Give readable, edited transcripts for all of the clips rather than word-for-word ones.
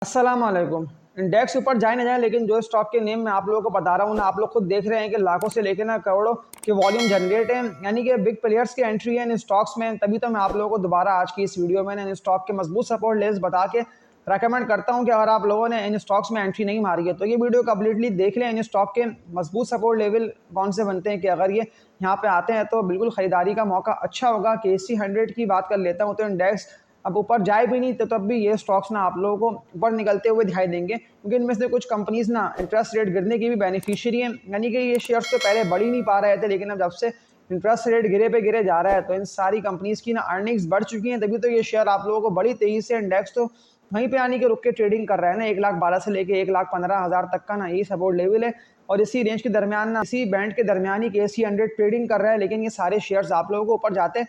अस्सलाम वालेकुम। इंडेक्स ऊपर जाए ना जाए, लेकिन जो स्टॉक के नेम मैं आप लोगों को बता रहा हूँ ना, आप लोग खुद देख रहे हैं कि लाखों से लेकर ना करोड़ों के वॉल्यूम जनरेट है, यानी कि बिग प्लेयर्स की एंट्री है इन स्टॉक्स में। तभी तो मैं आप लोगों को दोबारा आज की इस वीडियो में इन स्टॉक के मजबूत सपोर्ट लेवल्स बता के रेकमेंड करता हूँ कि अगर आप लोगों ने इन स्टॉक्स में एंट्री नहीं मारी है तो ये वीडियो कम्प्लीटली देख लें। इन स्टॉक के मजबूत सपोर्ट लेवल कौन से बनते हैं कि अगर ये यहाँ पे आते हैं तो बिल्कुल खरीदारी का मौका अच्छा होगा। KC 100 की बात कर लेता हूँ तो इंडेक्स अब ऊपर जाए भी नहीं तो तब भी ये स्टॉक्स ना आप लोगों को ऊपर निकलते हुए दिखाई देंगे, क्योंकि इनमें से कुछ कंपनीज ना इंटरेस्ट रेट गिरने की भी बेनिफिशियरी हैं। यानी कि ये शेयर्स तो पहले बढ़ ही नहीं पा रहे थे, लेकिन अब जब से इंटरेस्ट रेट गिरे पे गिरे जा रहा है तो इन सारी कंपनीज की ना अर्निंग्स बढ़ चुकी हैं, तभी तो ये शेयर आप लोगों को बड़ी तेजी से इंडेक्स तो वहीं पे आने के रुक के ट्रेडिंग कर रहा है ना। 1,12,000 से लेके 1,15,000 तक का ना ये सपोर्ट लेवल है, और इसी रेंज के दरमियान ना इसी बैंड के दरमियान ही KC 100 ट्रेडिंग कर रहा है। लेकिन ये सारे शेयर्स आप लोगों को ऊपर जाते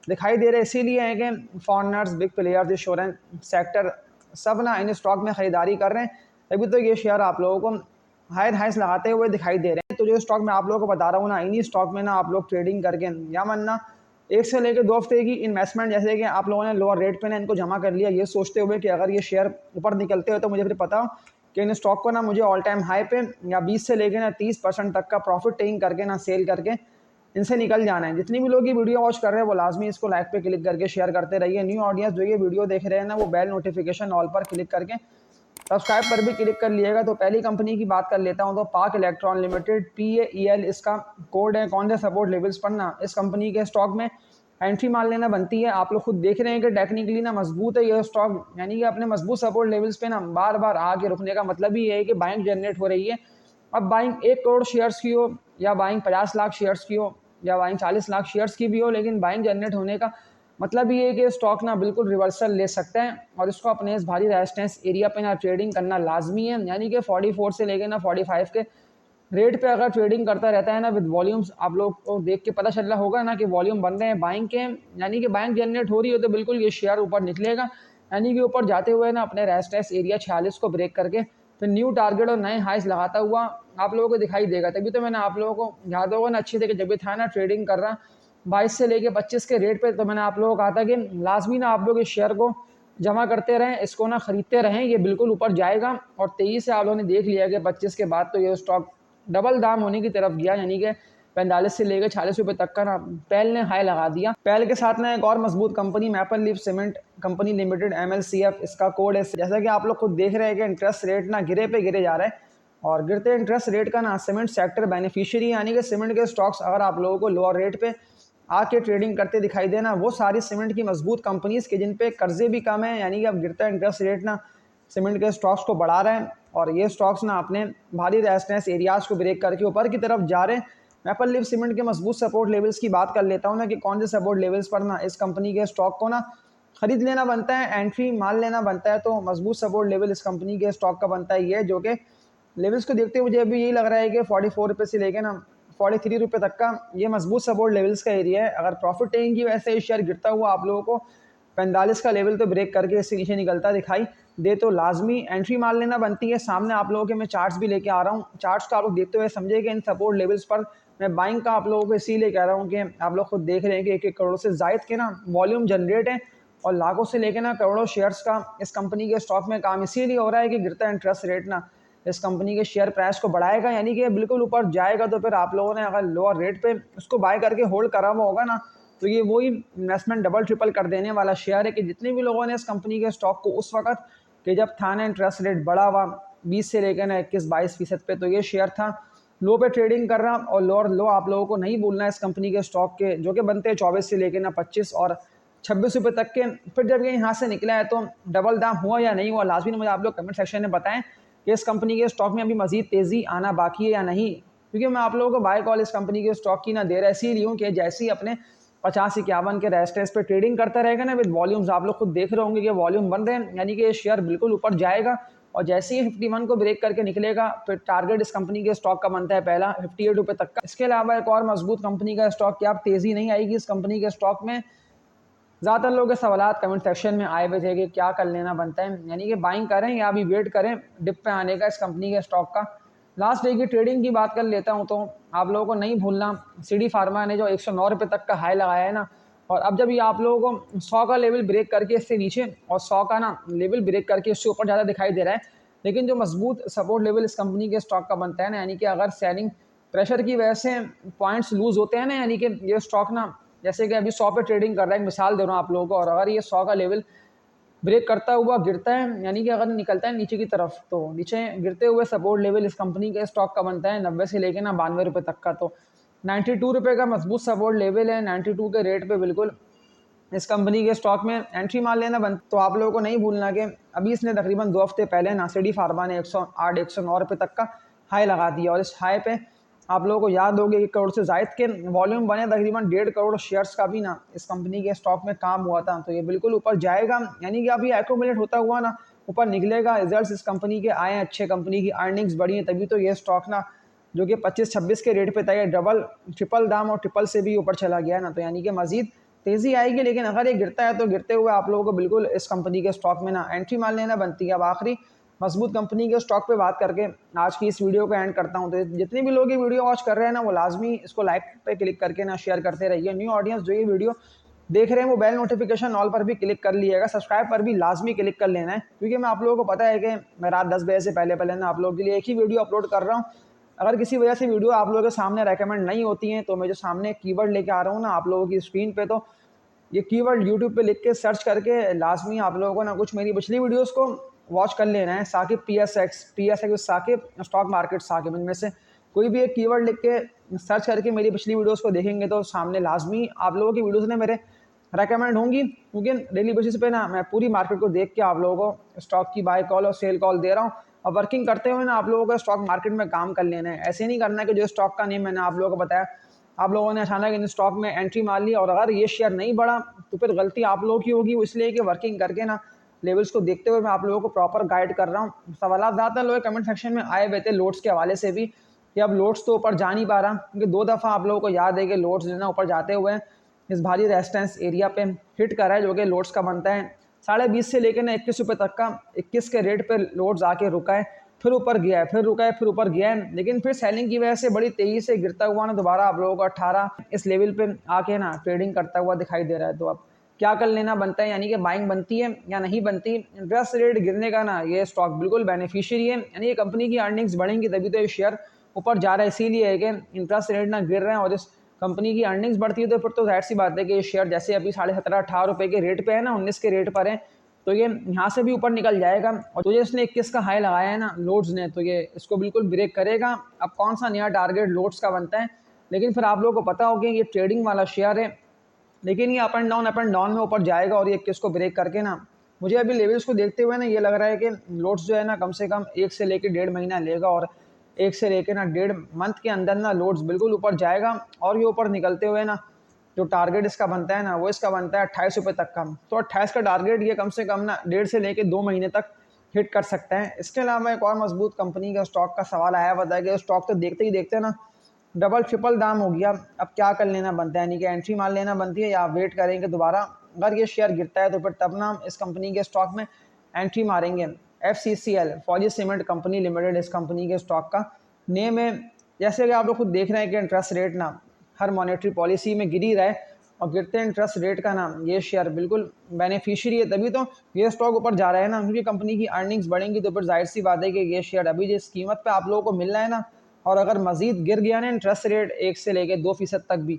दिखाई दे रहे इसीलिए है कि foreigners, big players, insurance sector सब ना इन स्टॉक में खरीदारी कर रहे हैं, तभी तो ये शेयर आप लोगों को हायर हाइस लगाते हुए दिखाई दे रहे हैं। तो जो स्टॉक मैं आप लोगों को बता रहा हूँ ना, इन्हीं स्टॉक में ना आप लोग ट्रेडिंग करके या मानना 1 से लेकर 2 हफ्ते की इन्वेस्टमेंट, जैसे कि आप लोगों ने लोअर रेट पे ना इनको जमा कर लिया, ये सोचते हुए कि अगर ये शेयर ऊपर निकलते हो तो मुझे फिर पता हो कि इन स्टॉक को ना मुझे ऑल टाइम हाई पे या 20 से लेकर ना 30% तक का प्रॉफिट टेकिंग करके ना सेल करके इनसे निकल जाना है। जितनी भी लोग ये वीडियो वॉच कर रहे हैं वो लाजमी इसको लाइक पे क्लिक करके शेयर करते रहिए। न्यू ऑडियंस जो ये वीडियो देख रहे हैं ना, वो बेल नोटिफिकेशन ऑल पर क्लिक करके सब्सक्राइब पर भी क्लिक कर लिएगा। तो पहली कंपनी की बात कर लेता हूँ तो पाक इलेक्ट्रॉन लिमिटेड, PAEL इसका कोड है। कौन से सपोर्ट लेवल्स पर ना इस कंपनी के स्टॉक में एंट्री मान लेना बनती है। आप लोग खुद देख रहे हैं कि टेक्निकली ना मजबूत है ये स्टॉक, यानी कि अपने मजबूत सपोर्ट लेवल्स पे ना बार बार आगे रुकने का मतलब ही है कि बाइंग जनरेट हो रही है। अब बाइंग 1 करोड़ शेयर्स की हो या बाइंग 50 लाख शेयर्स की हो या बाइंग 40 लाख शेयर्स की भी हो, लेकिन बाइंग जनरेट होने का मतलब ये है कि स्टॉक ना बिल्कुल रिवर्सल ले सकते हैं और इसको अपने इस भारी रेजिस्टेंस एरिया पे ना ट्रेडिंग करना लाजमी है। यानी कि 44 से लेके ना 45 के रेट पे अगर ट्रेडिंग करता रहता है ना विद वॉल्यूम्स, आप लोग को देख के पता चल रहा होगा ना कि वॉल्यूम बन रहे हैं बाइंग के, यानी कि बाइंग जनरेट हो रही हो तो बिल्कुल ये शेयर ऊपर निकलेगा। यानी कि ऊपर जाते हुए ना अपने रेजिस्टेंस एरिया 46 को ब्रेक करके फिर न्यू टारगेट और नए हाइस लगाता हुआ आप लोगों को दिखाई देगा। तभी तो मैंने आप लोगों को याद होगा ना अच्छे थे कि जब भी था ना ट्रेडिंग कर रहा 22 से लेके 25 के रेट पे, तो मैंने आप लोगों को कहा था कि लाजमी ना आप लोग इस शेयर को जमा करते रहें, इसको ना खरीदते रहें, ये बिल्कुल ऊपर जाएगा। और 23 से आप लोगों ने देख लिया कि 25 के बाद तो ये स्टॉक डबल दाम होने की तरफ गया, यानी कि 45 से लेकर 40 रुपये तक का ना पेल ने हाई लगा दिया। पेल के साथ ना एक और मजबूत company maple leaf cement company limited, MLCF इसका कोड है। जैसा कि आप लोग खुद देख रहे हैं कि इंटरेस्ट रेट ना गिरे पे गिरे जा रहा है, और गिरते इंटरेस्ट रेट का ना सीमेंट सेक्टर बेनिफिशियरी, यानी कि सीमेंट के स्टॉक्स अगर आप लोगों को लोअर रेट पे आके ट्रेडिंग करते दिखाई देना, वो सारी सीमेंट की मजबूत कंपनीज के जिन पे कर्जे भी कम है, यानी कि अब गिरता इंटरेस्ट रेट ना सीमेंट के स्टॉक्स को बढ़ा रहे हैं और ये स्टॉक्स ना अपने भारी रेजिस्टेंस एरियाज को ब्रेक करके ऊपर की तरफ जा रहे हैं। मैपल लीफ सीमेंट के मजबूत सपोर्ट लेवल्स की बात कर लेता हूँ ना कि कौन से सपोर्ट लेवल्स पर ना इस कंपनी के स्टॉक को ना खरीद लेना बनता है, एंट्री मान लेना बनता है। तो मजबूत सपोर्ट लेवल इस कंपनी के स्टॉक का बनता है ये, जो कि लेवल्स को देखते हुए मुझे अभी यही लग रहा है कि 44 रुपये से लेके ना 43 रुपये तक का ये मजबूत सपोर्ट लेवल्स का एरिया है। अगर प्रॉफिट टेकिंग की वजह से शेयर गिरता हुआ आप लोगों को 45 का लेवल तो ब्रेक करके इससे नीचे निकलता दिखाई दे तो लाजमी एंट्री मान लेना बनती है। सामने आप लोगों के मैं चार्ट्स भी लेके आ रहा हूँ, चार्ट्स का आप लोग देखते हुए समझे कि इन सपोर्ट लेवल्स पर मैं बाइंग का आप लोगों को इसीलिए कह रहा हूँ कि आप लोग खुद देख रहे हैं कि 1 करोड़ से जायद के ना वॉल्यूम जनरेट है और लाखों से लेकर ना करोड़ों शेयर्स का इस कंपनी के स्टॉक में काम इसीलिए हो रहा है कि गिरता इंटरेस्ट रेट ना इस कंपनी के शेयर प्राइस को बढ़ाएगा, यानी कि बिल्कुल ऊपर जाएगा। तो फिर आप लोगों ने अगर लोअर रेट पे उसको बाय करके होल्ड करा हुआ होगा ना, तो ये वही इन्वेस्टमेंट डबल ट्रिपल कर देने वाला शेयर है कि जितने भी लोगों ने इस कंपनी के स्टॉक को उस वक्त कि जब था ना इंटरेस्ट रेट बढ़ा हुआ 20 से लेकर ना 21-22% पे, तो ये शेयर था लो पे ट्रेडिंग कर रहा। और लोअर लो आप लोगों को नहीं बोलना है इस कंपनी के स्टॉक के, जो कि बनते हैं 24 से लेकर ना 25 और 26 रुपये तक के। फिर जब ये यहाँ से निकला है तो डबल दाम हुआ या नहीं हुआ, लाजमी मुझे आप लोग कमेंट सेक्शन में बताएं कि इस कंपनी के स्टॉक में अभी मजीद तेज़ी आना बाकी है या नहीं। क्योंकि मैं आप लोगों को बाय कॉल इस कंपनी के स्टॉक की ना दे रहा इसीलिए हूँ कि जैसे ही अपने 50-51 के रेजिस्टेंस पे ट्रेडिंग करता रहेगा ना विद वॉल्यूम्स, आप लोग खुद देख रहे होंगे कि वॉल्यूम बन रहे हैं, यानी कि ये शेयर बिल्कुल ऊपर जाएगा। और जैसे ही 51 को ब्रेक करके निकलेगा फिर टारगेट इस कंपनी के स्टॉक का बनता है पहला 58 रुपये तक का। इसके अलावा एक और मजबूत कंपनी का स्टॉक, क्या आप तेज़ी नहीं आएगी इस कंपनी के स्टॉक में? ज़्यादातर लोगों के सवालात कमेंट सेक्शन में आए हुए थे कि क्या कर लेना बनता है, यानी कि बाइंग करें या अभी वेट करें डिप पे आने का इस कंपनी के स्टॉक का। लास्ट डे की ट्रेडिंग की बात कर लेता हूं तो आप लोगों को नहीं भूलना, CD फार्मा ने जो 109 रुपये तक का हाई लगाया है ना, और अब जब ये आप लोगों को 100 का लेवल ब्रेक करके इससे नीचे और 100 का ना लेवल ब्रेक करके इससे ऊपर ज़्यादा दिखाई दे रहा है, लेकिन जो मजबूत सपोर्ट लेवल इस कंपनी के स्टॉक का बनता है ना, यानी कि अगर सेलिंग प्रेशर की वजह से पॉइंट्स लूज होते हैं ना, यानी कि ये स्टॉक ना जैसे कि अभी 100 पे ट्रेडिंग कर रहा है, एक मिसाल दे रहा हूँ आप लोगों को, और अगर ये 100 का लेवल ब्रेक करता हुआ गिरता है, यानी कि अगर निकलता है नीचे की तरफ, तो नीचे गिरते हुए सपोर्ट लेवल इस कंपनी के स्टॉक का बनता है 90 से लेकर ना 92 रुपये तक का। तो 92 रुपये का मजबूत सपोर्ट लेवल है। 92 के रेट पे बिल्कुल इस कंपनी के स्टॉक में एंट्री मार लेना बन। तो आप लोगों को नहीं भूलना कि अभी इसने तकरीबन 2 हफ्ते पहले नासिडी फार्मा ने 108 109 रुपये तक का हाई लगा दिया, और इस हाई पे आप लोगों को याद होगा 1 करोड़ से जायद के वॉल्यूम बने, तकरीबन 1.5 करोड़ शेयर्स का भी ना इस कंपनी के स्टॉक में काम हुआ था। तो ये बिल्कुल ऊपर जाएगा, यानी कि अभी एक्यूमुलेट होता हुआ ना ऊपर निकलेगा। रिजल्ट्स इस कंपनी के आए हैं अच्छे, कंपनी की अर्निंग्स बढ़ी हैं, तभी तो ये स्टॉक ना जो कि 25-26 के रेट पे था, ये डबल ट्रिपल दाम और ट्रिपल से भी ऊपर चला गया ना। तो यानी कि मजीद तेज़ी आएगी, लेकिन अगर ये गिरता है तो गिरते हुए आप लोगों को बिल्कुल इस कंपनी के स्टॉक में ना एंट्री मार लेना बनती है। अब आखिरी मजबूत कंपनी के स्टॉक पे बात करके आज की इस वीडियो को एंड करता हूँ। तो जितने भी लोग ये वीडियो वॉच कर रहे हैं ना, वो लाजमी इसको लाइक पे क्लिक करके ना शेयर करते रहिए। न्यू ऑडियंस जो ये वीडियो देख रहे हैं वो बेल नोटिफिकेशन ऑल पर भी क्लिक कर लिएगा, सब्सक्राइब पर भी लाजमी क्लिक कर लेना है, क्योंकि मैं आप लोगों को पता है कि मैं रात 10 बजे से पहले पहले ना आप लोगों के लिए एक ही वीडियो अपलोड कर रहा हूँ। अगर किसी वजह से वीडियो आप लोगों के सामने रेकमेंड नहीं होती है, तो मैं जो सामने कीवर्ड लेके आ रहा हूँ ना आप लोगों की स्क्रीन पे, तो ये कीवर्ड यूट्यूब पे लिख के सर्च करके लाजमी आप लोगों को ना कुछ मेरी पिछली वीडियोस को वॉच कर लेना है। Sakib P S X Sakib stock market Sakib, इनमें से कोई भी एक कीवर्ड लिख के सर्च करके मेरी पिछली वीडियोस को देखेंगे तो सामने लाजमी आप लोगों की वीडियोस ने मेरे रेकमेंड होंगी, क्योंकि डेली बेसिस पे ना मैं पूरी मार्केट को देख के आप लोगों को स्टॉक की बाय कॉल और सेल कॉल दे रहा हूँ। और वर्किंग करते हुए ना आप लोगों को स्टॉक मार्केट में काम कर लेना है। ऐसे नहीं करना है कि जो स्टॉक का नेम मैंने आप लोगों को बताया आप लोगों ने अचानक इन स्टॉक में एंट्री मार ली, और अगर ये शेयर नहीं बढ़ा तो फिर गलती आप लोगों की होगी। इसलिए कि वर्किंग करके ना लेवल्स को देखते हुए मैं आप लोगों को प्रॉपर गाइड कर रहा हूँ। सवाल ज़्यादातर लोग कमेंट सेक्शन में आए हुए थे लोड्स के हवाले से भी, कि अब लोड्स तो ऊपर जा नहीं पा रहा, क्योंकि 2 दफ़ा आप लोगों को याद है कि लोड्स जो ना ऊपर जाते हुए इस भारी रेजिस्टेंस एरिया पे हिट करा है, जो कि लोड्स का बनता है 20.5 से लेकर ना 21 रुपये तक का। 21 के रेट पे लोड्स आके रुका है, फिर ऊपर गया है, फिर रुका है, फिर ऊपर गया है, लेकिन फिर सेलिंग की वजह से बड़ी तेज़ी से गिरता हुआ ना दोबारा आप लोगों को 18 इस लेवल पे आके ना ट्रेडिंग करता हुआ दिखाई दे रहा है। तो अब क्या कर लेना बनता है, यानी कि बाइंग बनती है या नहीं बनती। इंटरेस्ट रेट गिरने का ना ये स्टॉक बिल्कुल बेनिफिशियरी है, यानी ये कंपनी की अर्निंग्स बढ़ेंगी तभी तो ये शेयर ऊपर जा रहा है। इसीलिए है कि इंटरेस्ट रेट ना गिर रहे हैं और इस कंपनी की अर्निंग्स बढ़ती है, तो फिर तो जाहिर सी बात है कि ये शेयर जैसे अभी 17.5-18 रुपये के रेट पे है ना, 19 के रेट पर है, तो ये यहाँ से भी ऊपर निकल जाएगा। और तो ये इसने 21 का हाई लगाया है ना लोड्स ने, तो ये इसको बिल्कुल ब्रेक करेगा। अब कौन सा नया टारगेट लोड्स का बनता है, लेकिन फिर आप लोगों को पता होगा ये ट्रेडिंग वाला शेयर है, लेकिन ये अप एंड डाउन में ऊपर जाएगा। और ये 21 को ब्रेक करके ना मुझे अभी लेवल्स को देखते हुए ना ये लग रहा है कि लोड्स जो है ना कम से कम 1 से लेकर 1.5 महीना लेगा, और 1 से लेकर ना 1.5 मंथ के अंदर ना लोड्स बिल्कुल ऊपर जाएगा। और ये ऊपर निकलते हुए ना जो टारगेट इसका बनता है ना वो इसका बनता है 28 रुपये तक का। तो 28 का टारगेट ये कम से कम ना 1.5 से लेकर 2 महीने तक हिट कर सकता है। इसके अलावा एक और मजबूत कंपनी का स्टॉक का सवाल आया हुआ था कि स्टॉक तो देखते ही देखते ना डबल ट्रिपल दाम हो गया, अब क्या कर लेना बनता है, यानी कि एंट्री मार लेना बनती है या वेट करेंगे दोबारा। अगर ये शेयर गिरता है तो फिर तब ना हम इस कंपनी के स्टॉक में एंट्री मारेंगे। FCCL फौजी सीमेंट कंपनी लिमिटेड इस कंपनी के स्टॉक का नेम है। जैसे कि आप लोग खुद देख रहे हैं कि इंटरेस्ट रेट ना हर मॉनेटरी पॉलिसी में गिर ही रहा है, और गिरते इंटरेस्ट रेट का ना ये शेयर बिल्कुल बेनिफिशियरी है, तभी तो ये स्टॉक ऊपर जा रहा है ना, क्योंकि कंपनी की अर्निंग्स बढ़ेंगी तो फिर जाहिर सी बात है कि ये शेयर अभी जिस कीमत पे आप लोगों को मिल रहा है ना, और अगर मजीद गिर गया ना इंटरेस्ट रेट 1 से लेकर 2% तक भी,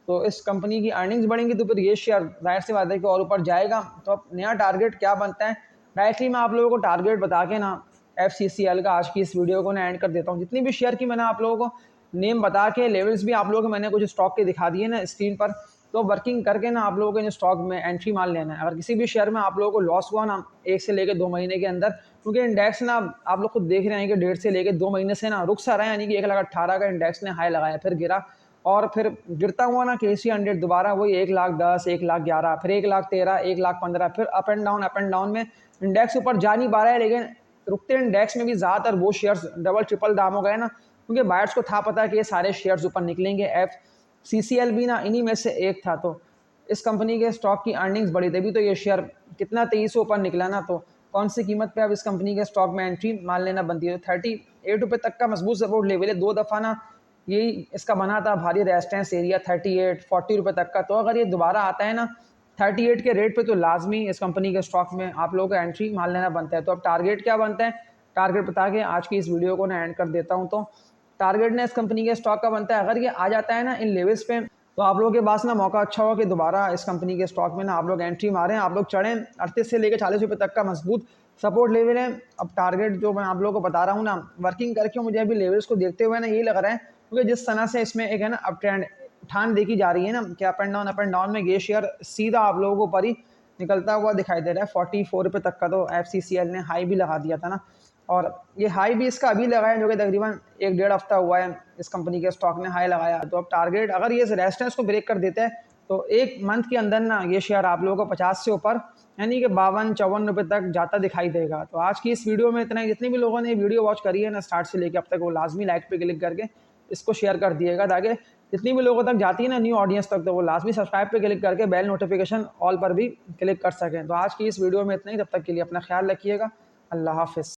तो इस कंपनी की अर्निंग्स बढ़ेंगी तो फिर ये शेयर जाहिर सी बात है कि और ऊपर जाएगा। तो अब नया टारगेट क्या बनता है, डायरेक्टली मैं आप लोगों को टारगेट बता के ना FCCL का आज की इस वीडियो को ना एंड कर देता हूँ। जितनी भी शेयर की मैंने आप लोगों को नेम बता के लेवल्स भी आप लोगों को मैंने कुछ स्टॉक के दिखा दिए ना स्क्रीन पर, तो वर्किंग करके ना आप लोगों को इन स्टॉक में एंट्री मार लेना है। अगर किसी भी शेयर में आप लोगों को लॉस हुआ ना 1 से लेकर 2 महीने के अंदर, क्योंकि इंडेक्स ना आप लोग खुद देख रहे हैं कि 1.5 से लेकर 2 महीने से ना रुक सा रहा है, यानी कि 1,18,000 का इंडेक्स ने हाई लगाया, फिर गिरा, और फिर गिरता हुआ ना KC 100 दोबारा वही 1,10,000 1,11,000 फिर 1,13,000 1,15,000 फिर अप एंड डाउन में इंडेक्स ऊपर जा नहीं पा रहा है। लेकिन रुकते इंडेक्स में भी ज़्यादातर वो शेयर्स डबल ट्रिपल दाम हो गए ना, क्योंकि बायर्स को था पता कि ये सारे शेयर्स ऊपर निकलेंगे। FCCL भी ना इन्हीं में से एक था। तो इस कंपनी के स्टॉक की अर्निंग्स बढ़ी तभी तो ये शेयर कितना तेज़ी से ऊपर निकला ना। तो कौन सी कीमत पे अब इस कंपनी के स्टॉक में एंट्री मान लेना बनती है। 38 रुपये तक का मजबूत सपोर्ट लेवल है, 2 दफ़ा ना यही इसका बना था भारी रेजिस्टेंस एरिया 38-40 रुपये तक का। तो अगर ये दोबारा आता है ना 38 के रेट पे, तो लाजमी इस कंपनी के स्टॉक में आप लोगों को एंट्री मान लेना बनता है। तो अब टारगेट क्या बनता है, टारगेट बता के आज की इस वीडियो को ना एंड कर देता हूँ। तो टारगेट ने इस कंपनी के स्टॉक का बनता है, अगर ये आ जाता है ना इन लेवल्स पे, तो आप लोगों के पास ना मौका अच्छा हो कि दोबारा इस कंपनी के स्टॉक में ना आप लोग एंट्री मारें, आप लोग चढ़ें। 38 से लेकर 40 रुपये तक का मजबूत सपोर्ट लेवल है। अब टारगेट जो मैं आप लोगों को बता रहा हूँ ना, वर्किंग करके मुझे अभी लेवल्स को देखते हुए ना यही लग रहा है, क्योंकि जिस तरह से इसमें एक है ना अप ट्रेंड ठान देखी जा रही है ना कि अप एंड डाउन में ये शेयर सीधा आप लोगों को ऊपर ही निकलता हुआ दिखाई दे रहा है। 44 रुपये तक का तो FCCL ने हाई भी लगा दिया था ना, और ये हाई भी इसका अभी लगा है, जो कि तकरीबन 1-1.5 हफ्ता हुआ है इस कंपनी के स्टॉक ने हाई लगाया। तो अब टारगेट अगर ये रेजिस्टेंस को ब्रेक कर देता है, तो एक मंथ के अंदर ना ये शेयर आप लोगों को 50 से ऊपर यानी कि 52-54 रुपये तक जाता दिखाई देगा। तो आज की इस वीडियो में इतना ही। जितने भी लोगों ने वीडियो वॉच करी है ना स्टार्ट से लेकर अब तक, वो लाजमी लाइक पे क्लिक करके इसको शेयर कर दिएगा, ताकि जितनी भी लोगों तक जाती है ना न्यू ऑडियंस तक, तो वो लाजमी सब्सक्राइब पे क्लिक करके बेल नोटिफिकेशन ऑल पर भी क्लिक कर सकें। तो आज की इस वीडियो में इतना ही। तब तक के लिए अपना ख्याल रखिएगा। अल्लाह हाफिज़।